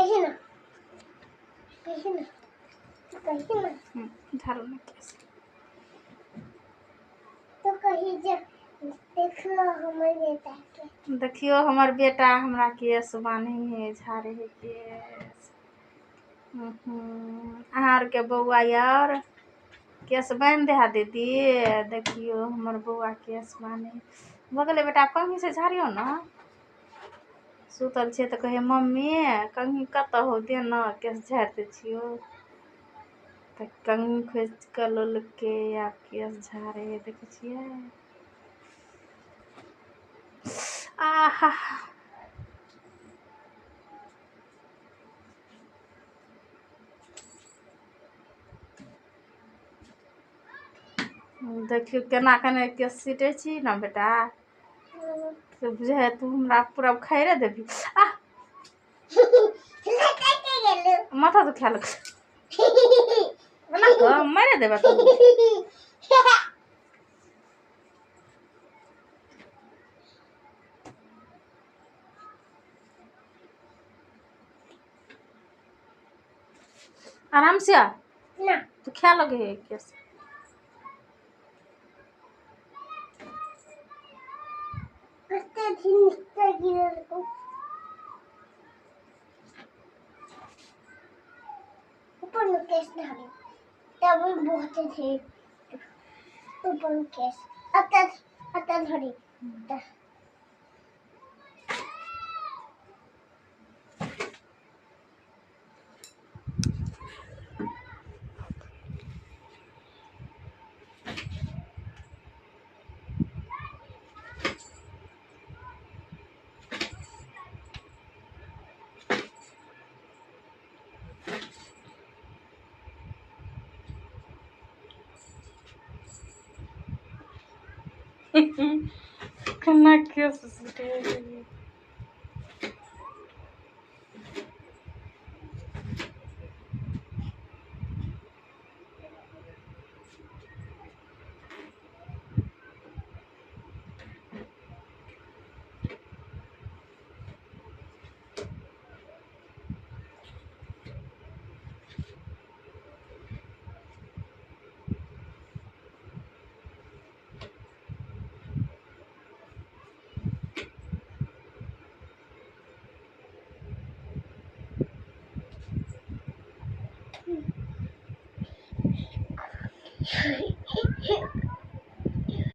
कहीं ना कहीं ना कहीं ना झाड़ू ना कैसे तो कहीं जा देखो हमारे बेटा के देखियो हमर बेटा हमरा केस बान्हे है झाड़े है केस। अहाँ के बउआ यार केस बांध दे दीदी। देखियो हमर बउआ केस बान्हे भगले बेटा कंघी से झाड़ियो ना। सुतल छे तो कहे मम्मी कंघी कत हो दे ना केस झाड़ दे छियो तो कंघी खोज के ललके या केस झाड़े देखे छिए। आहा देखियो केना केना केस सीटे छी ना बेटा तो बुझे तू हमरा पूरा खैरे देबी। आ माथा दुखा लग ना मारे देबा तू। आराम से आ ना तू क्या लगे है केस। कस्ते दिन से गिरे को ऊपर में केस धारे तब बहुत थे ऊपर में केस अता धरी केना केस सीटे